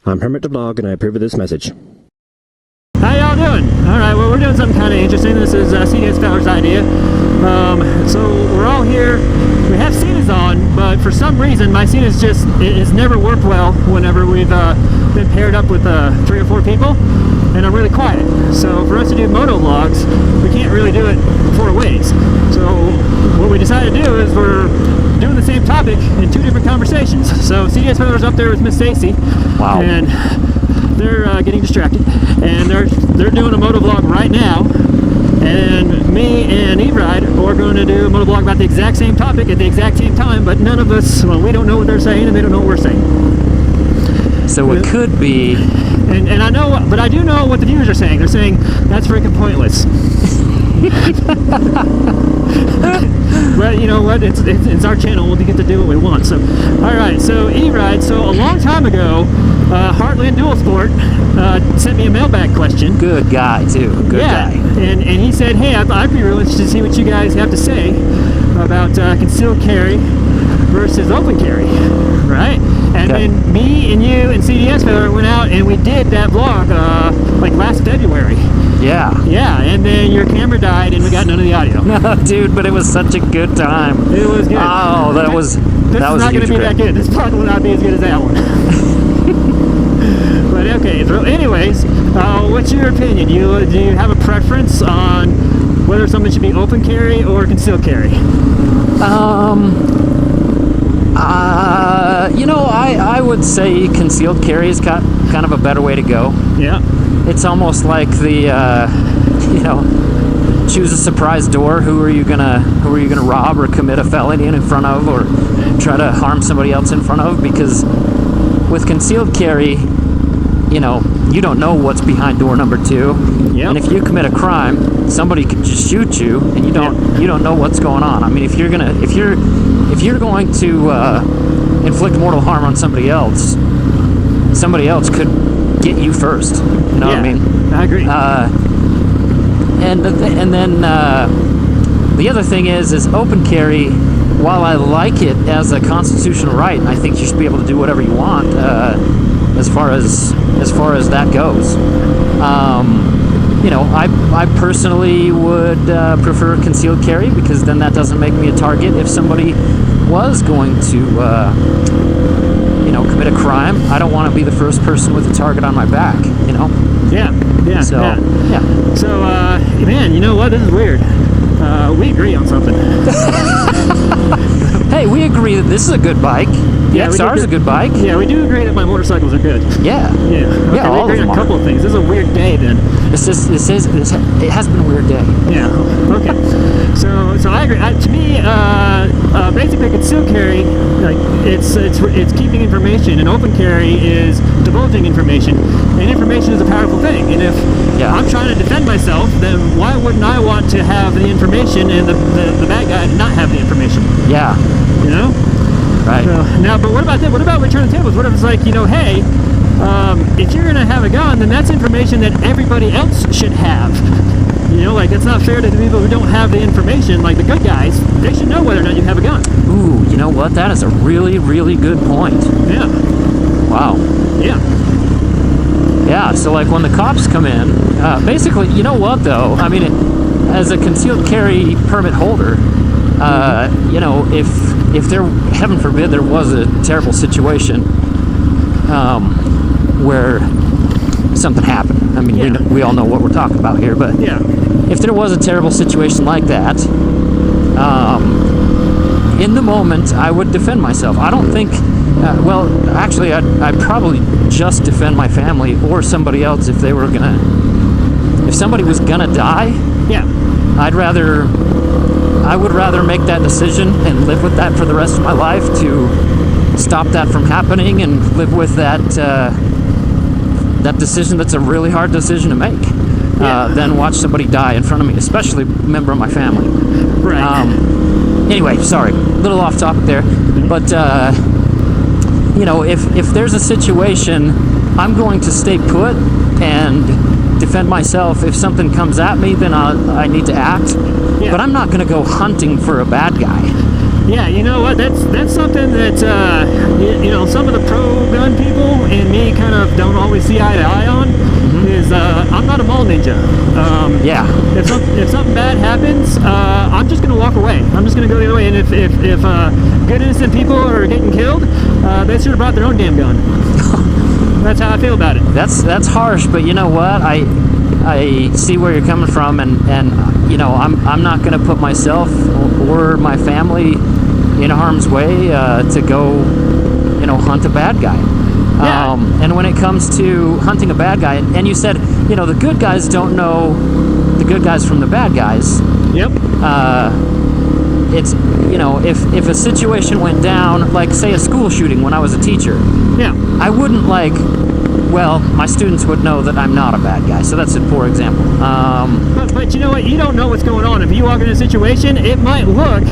I'm Hermit DaVlog, and I approve of this message. How y'all doing? Alright, well, we're doing something kind of interesting. This is CDS Fowler's idea. So we're all here. We have Cenas on, but for some reason my Cenas just it's never worked well whenever we've been paired up with 3 or 4 people, and I'm really quiet. So for us to do motovlogs, we can't really do it 4 ways. So what we decided to do is we're doing the same topic in 2 different conversations. So CDS Fowler's up there with Miss Stacy. Wow. And they're getting distracted, and they're doing a motovlog right now, and me and eveRide are going to do a motovlog about the exact same topic at the exact same time, but none of us, well, we don't know what they're saying, and they don't know what we're saying. So it could be... And I know, but I do know what the viewers are saying. They're saying, that's freaking pointless. But you know what, it's our channel, we'll get to do what we want. So alright, so eveRide, so a long time ago, Heartland Dual Sport sent me a mailbag question. Good guy too, good guy. And he said, hey, I'd be really interested to see what you guys have to say about concealed carry versus open carry, right? And then me and you and CDS Fowler went out and we did that vlog like last February. Yeah. Yeah, and then your camera died and we got none of the audio. No, dude, but it was such a good time. It was good. Oh, that was This is not going to be that good. This probably will not be as good as that one. But okay, so anyways, what's your opinion? Do you have a preference on whether something should be open carry or concealed carry? You know, I would say concealed carry is kind of a better way to go. Yeah. It's almost like the, you know, choose a surprise door. Who are you gonna rob or commit a felony in front of, or try to harm somebody else in front of? Because with concealed carry, you know, you don't know what's behind door number 2. Yep. And if you commit a crime, somebody could just shoot you, and you don't know what's going on. I mean, if you're going to inflict mortal harm on somebody else could get you first. You know what I mean? I agree. And then the other thing is open carry. While I like it as a constitutional right, and I think you should be able to do whatever you want as far as that goes. You know, I personally would prefer concealed carry, because then that doesn't make me a target if somebody was going to you know, commit a crime. I don't want to be the first person with a target on my back, you know? Yeah. So, yeah. So, man, you know what? This is weird. We agree on something. Hey, we agree that this is a good bike. The XR is a good bike. Yeah, we do agree that my motorcycles are good. Yeah. Yeah. Okay, Yeah, we all agree of them on a couple of things. This is a weird day then. It has been a weird day. Yeah. Okay. So I agree. To me, basically concealed carry, like it's keeping information, and open carry is divulging information. And information is a powerful thing. And if I'm trying to defend myself, then why wouldn't I want to have the information and the bad guy not have the information? Yeah. You know? Right. So, now, but what about that? What about return the tables? What if it's like, you know, hey, if you're going to have a gun, then that's information that everybody else should have. You know, like, it's not fair to the people who don't have the information, like the good guys. They should know whether or not you have a gun. Ooh, you know what? That is a really, really good point. Yeah. Wow. Yeah. Yeah, so like when the cops come in, basically, you know what though? I mean, as a concealed carry permit holder, you know, if there, heaven forbid, there was a terrible situation where something happened. I mean, we all know what we're talking about here, but if there was a terrible situation like that, in the moment, I would defend myself. I don't think, well, actually, I'd probably just defend my family or somebody else if somebody was gonna die. Yeah. I would rather make that decision and live with that for the rest of my life, to stop that from happening and live with that that decision that's a really hard decision to make, than watch somebody die in front of me, especially a member of my family. Right. Anyway, sorry, a little off topic there, but you know, if there's a situation, I'm going to stay put and defend myself. If something comes at me, then I need to act. Yeah. But I'm not going to go hunting for a bad guy. Yeah, you know what? That's something that you know, some of the pro-gun people and me kind of don't always see eye to eye on is I'm not a mall ninja. Yeah. If something bad happens, I'm just gonna walk away. I'm just gonna go the other way. And if good innocent people are getting killed, they should have brought their own damn gun. That's how I feel about it. That's harsh, but you know what? I see where you're coming from, and you know, I'm not going to put myself or my family in harm's way to go, you know, hunt a bad guy. Yeah. And when it comes to hunting a bad guy, and you said, you know, the good guys don't know the good guys from the bad guys. Yep. It's, you know, if a situation went down, like say a school shooting when I was a teacher, Yeah. I wouldn't like, well, my students would know that I'm not a bad guy, so that's a poor example. But you know what? You don't know what's going on. If you walk in a situation, it might look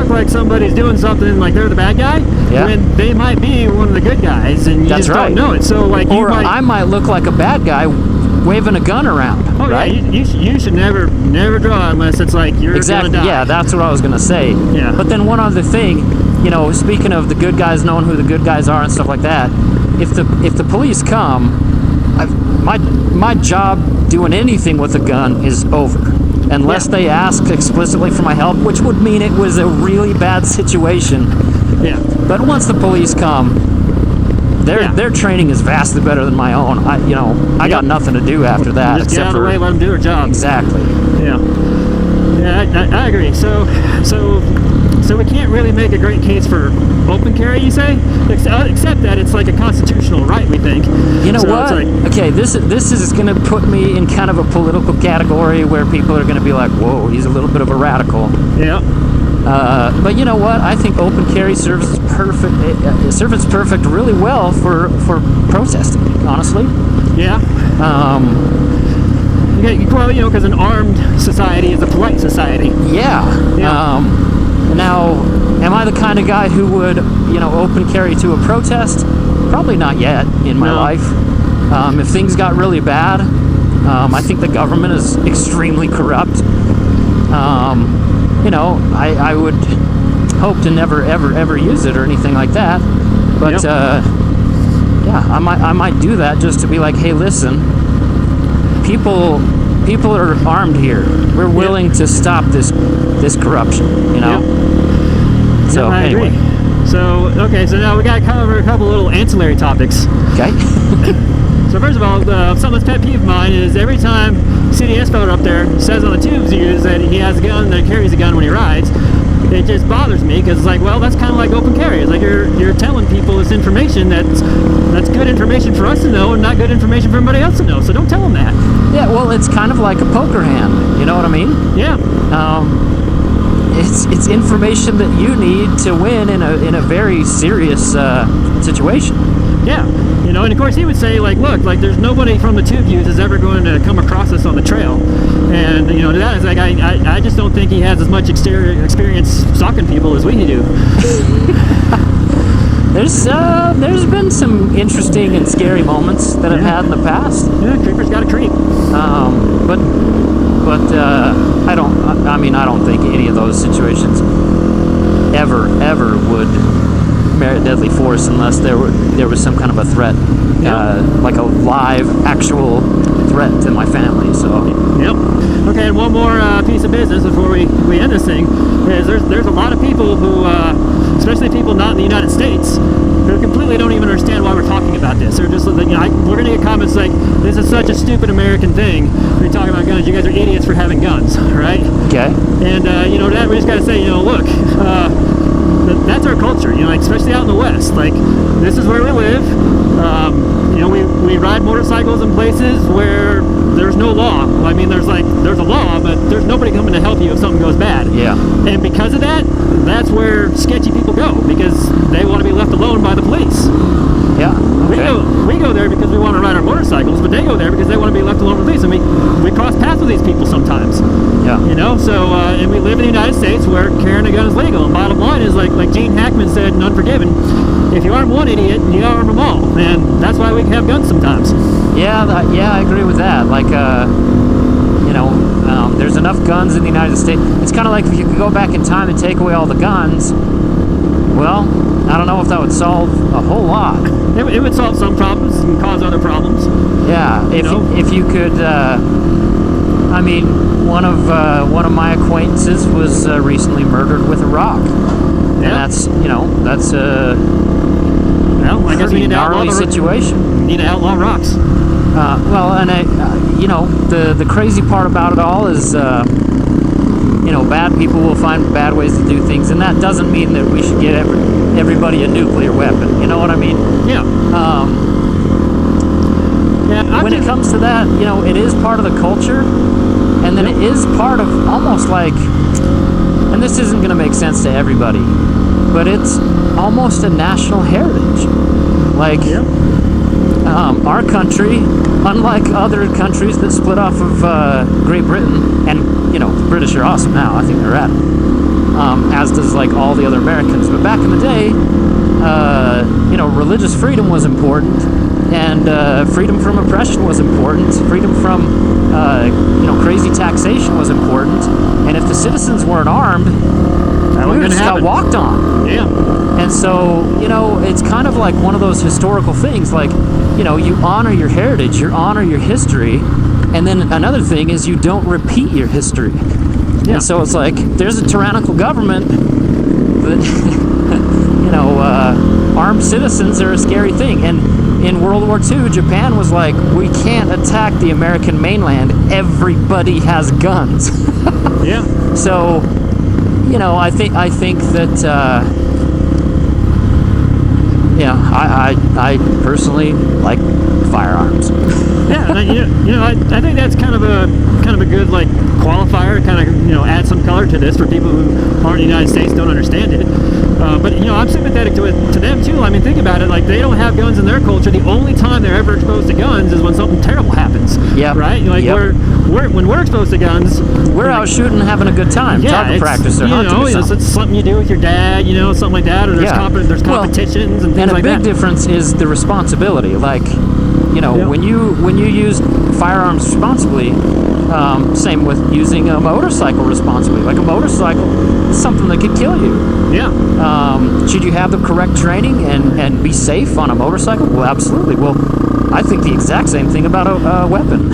like somebody's doing something like they're the bad guy, when they might be one of the good guys, and you That's just right. don't know it. So like, I might look like a bad guy waving a gun around. Oh right? yeah, you should never draw unless it's like you're Exactly. gonna die. Yeah, that's what I was gonna say. Yeah. But then one other thing, you know, speaking of the good guys knowing who the good guys are and stuff like that, if the police come, my job doing anything with a gun is over, unless they ask explicitly for my help, which would mean it was a really bad situation. Yeah. But once the police come, their training is vastly better than my own. I got nothing to do after that. Just get out of the way, let them do their job. Exactly. Yeah. Yeah, I agree. So we can't really make a great case for open carry, you say, except that it's like a constitutional right, we think. You know so what? Okay, this is going to put me in kind of a political category where people are going to be like, "Whoa, he's a little bit of a radical." Yeah. But you know what? I think open carry serves perfect really well for protesting, honestly. Yeah. Well, you know, because an armed society is a polite society. Yeah. Now, am I the kind of guy who would, you know, open carry to a protest? Probably not yet in my life. If things got really bad, I think the government is extremely corrupt. You know, I would hope to never, ever use it or anything like that. But, yeah, I might do that just to be like, hey, listen, people are armed here. We're willing to stop this corruption, you know? So, I anyway. agree. So now we got to cover a couple little ancillary topics. Okay. So first of all, something that's pet peeve of mine is every time CDS fella up there says on the tubes use that he has a gun, that he carries a gun when he rides, it just bothers me because it's like, well, that's kind of like open carry. It's like you're telling people this information that's good information for us to know and not good information for everybody else to know. So don't tell them that. Yeah, well, it's kind of like a poker hand. You know what I mean? Yeah. It's information that you need to win in a very serious situation. Yeah, you know, and of course he would say, like, look, like there's nobody from the tube use is ever going to come across us on the trail, and you know, that is like I just don't think he has as much experience stalking people as we do. There's been some interesting and scary moments that I've had in the past. Yeah, creeper's got a creep. But I don't think any of those situations ever would merit deadly force unless there was some kind of a threat, like a live, actual threat to my family. So. Yep. Okay, and one more piece of business before we end this thing is there's a lot of people who, especially people not in the United States, who completely don't even understand why we're talking about this. They're just, you know, we're going to get comments like, "This is such a stupid American thing. We're talking about guns. You guys are idiots for having guns," right? Okay. And you know, that we just got to say, you know, look. That's our culture, you know, like, especially out in the West. Like, this is where we live. You know, we ride motorcycles in places where there's no law. Well, I mean, there's a law, but there's nobody coming to help you if something goes bad. Yeah. And because of that, that's where sketchy people go, because they want to be left alone by the police. Yeah. Okay. We go there because we want to ride our motorcycles, but they go there because they want to be left alone with the police. And we cross paths with these people sometimes. Yeah. You know, so and we live in the United States where carrying a gun is legal. And bottom line is, like Gene Hackman said in Unforgiven, if you arm one idiot, you arm them all, and that's why we have guns sometimes. Yeah, I agree with that. Like, you know, there's enough guns in the United States. It's kind of like if you could go back in time and take away all the guns. Well, I don't know if that would solve a whole lot. it would solve some problems and cause other problems. Yeah, if you could, I mean, one of my acquaintances was recently murdered with a rock, and that's a well, I guess we need to outlaw gnarly situation. We need to outlaw rocks. Well, and the crazy part about it all is, bad people will find bad ways to do things, and that doesn't mean that we should get everybody a nuclear weapon. You know what I mean? Yeah. When it comes to that, it is part of the culture, and then it is part of almost like, and this isn't going to make sense to everybody, but it's almost a national heritage. Like, our country, unlike other countries that split off of Great Britain, and the British are awesome now, I think they're at it, as does like all the other Americans. But back in the day, religious freedom was important, and freedom from oppression was important. Freedom from crazy taxation was important, and if the citizens weren't armed, we just got walked on. Yeah. And so, it's kind of like one of those historical things, like, you honor your heritage, you honor your history, and then another thing is you don't repeat your history. Yeah. And so it's like, there's a tyrannical government that, armed citizens are a scary thing. And in World War II, Japan was like, we can't attack the American mainland, everybody has guns. Yeah. So, I think that, I personally like firearms. Yeah, I think that's kind of a good like qualifier, kind of add some color to this for people who aren't in the United States, don't understand it. But I'm sympathetic to them too. I mean, think about it. Like, they don't have guns in their culture. The only time they're ever exposed to guns is when something terrible happens. Yeah. Right. Like when we're exposed to guns, we're out shooting, having a good time. Target practice or hunting. It's something you do with your dad. Something like that. Or there's competitions and things like that. And a big difference is the responsibility. Like, when you use firearms responsibly, same with using a motorcycle responsibly. Like, a motorcycle is something that could kill you. Yeah. Should you have the correct training and be safe on a motorcycle? Well, absolutely. Well, I think the exact same thing about a weapon.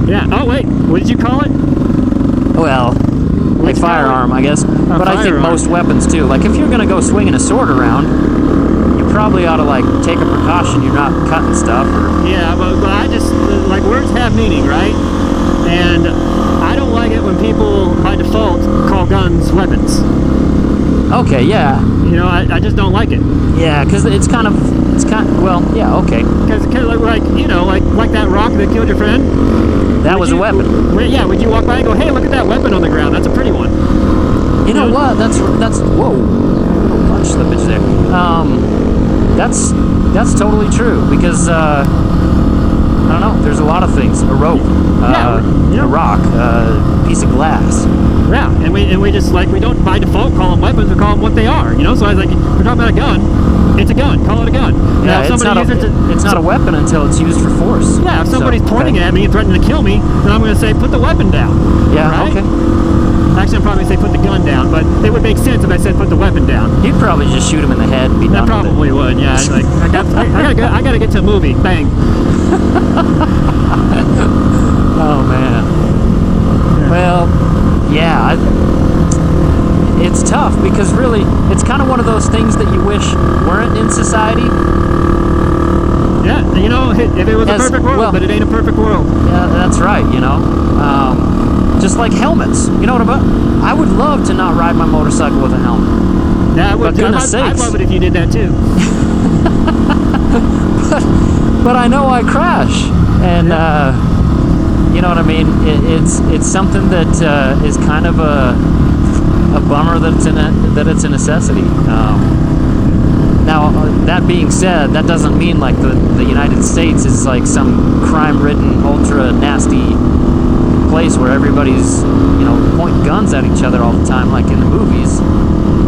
Yeah. Oh, wait. What did you call it? Well, a firearm, I guess. But I think most weapons, too. Like, if you're going to go swinging a sword around, you probably ought to, like, take a precaution you're not cutting stuff. Yeah, but I just, like, words have meaning, right? And I don't like it when people, by default, call guns weapons. Okay, yeah. I just don't like it. Yeah, because it's kind of, well, yeah, okay. Because like that rock that killed your friend? That was a weapon. Yeah, would you walk by and go, hey, look at that weapon on the ground, that's a pretty one. You know what, that's, whoa, punch slippage there. That's totally true, because, I don't know, there's a lot of things. A rope, a rock, a piece of glass. Yeah, and we just, like, we don't by default call them weapons, we call them what they are, So I was like, we're talking about a gun, it's a gun, call it a gun. Yeah, it's not a weapon until it's used for force. Yeah, if somebody's pointing at me and threatening to kill me, then I'm going to say, put the weapon down. Yeah, right? Okay. Actually, I'm probably going to say put the gun down, but it would make sense if I said put the weapon down. You'd probably just shoot him in the head and be done with it. I probably would, yeah. Like, I gotta get to a movie. Bang. Oh, man. Well, yeah, it's tough because really, it's kind of one of those things that you wish weren't in society. Yeah, if it was a perfect world, but it ain't a perfect world. Yeah, that's right, just like helmets. You know what I would love to not ride my motorcycle with a helmet. Yeah, I would. But goodness sakes. I'd love it if you did that too. but I know I crash, and you know what I mean. It's something that is kind of a bummer that it's a necessity. Now, that being said, that doesn't mean like the United States is like some crime-ridden, ultra nasty place where everybody's pointing guns at each other all the time, like in the movies.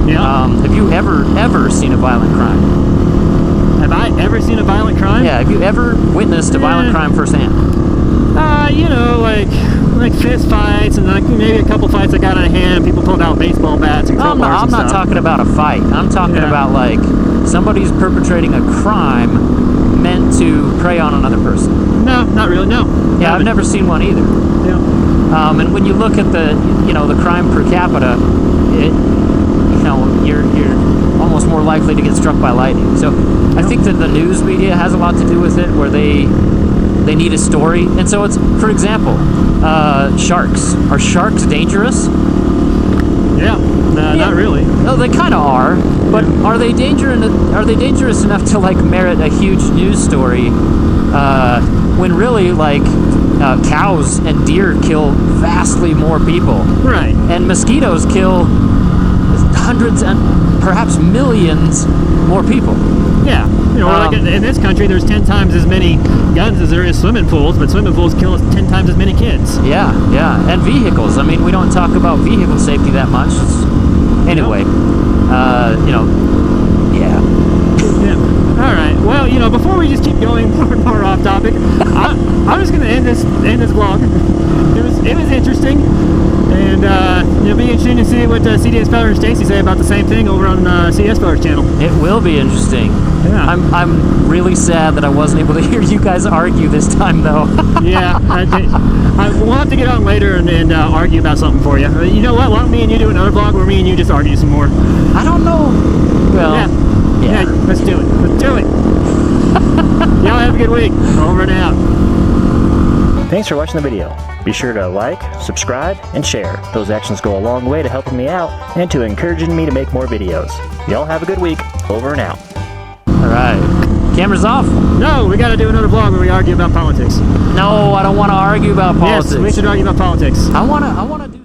Yeah. Have you ever seen a violent crime? Have I ever seen a violent crime? Yeah. Have you ever witnessed a violent crime firsthand? Like fist fights and like maybe a couple fights that got out of hand. People pulled out baseball bats and crowbars. I'm not talking about a fight. I'm talking about like somebody's perpetrating a crime prey on another person. No, not really. No. Yeah, I've never seen one either. Yeah. And when you look at the crime per capita, you're almost more likely to get struck by lightning. So I think that the news media has a lot to do with it, where they need a story. And so it's, for example, sharks. Are sharks dangerous? Yeah. Not really. No, they kind of are. But are they dangerous enough to like merit a huge news story? When really, like, cows and deer kill vastly more people. Right. And mosquitoes kill hundreds and perhaps millions more people. Yeah. Like in this country, there's 10 times as many guns as there is swimming pools, but swimming pools kill 10 times as many kids. Yeah, yeah. And vehicles. I mean, we don't talk about vehicle safety that much. Anyway, yeah. All right. Well, before we just keep going more and more off topic, I'm just going to end this vlog. It was interesting, and it'll be interesting to see what CDS Feller and Stacy say about the same thing over on CS Feller's channel. It will be interesting. Yeah. I'm really sad that I wasn't able to hear you guys argue this time, though. Yeah. We'll have to get on later and argue about something for you. You know what? Why don't me and you do another vlog where me and you just argue some more? I don't know. Well, yeah. Let's do it. Let's do it. Y'all have a good week. Over and out. Thanks for watching the video. Be sure to like, subscribe, and share. Those actions go a long way to helping me out and to encouraging me to make more videos. Y'all have a good week. Over and out. Alright. Camera's off. No, we gotta do another vlog where we argue about politics. No, I don't want to argue about politics. Yes, we should argue about politics. I want to do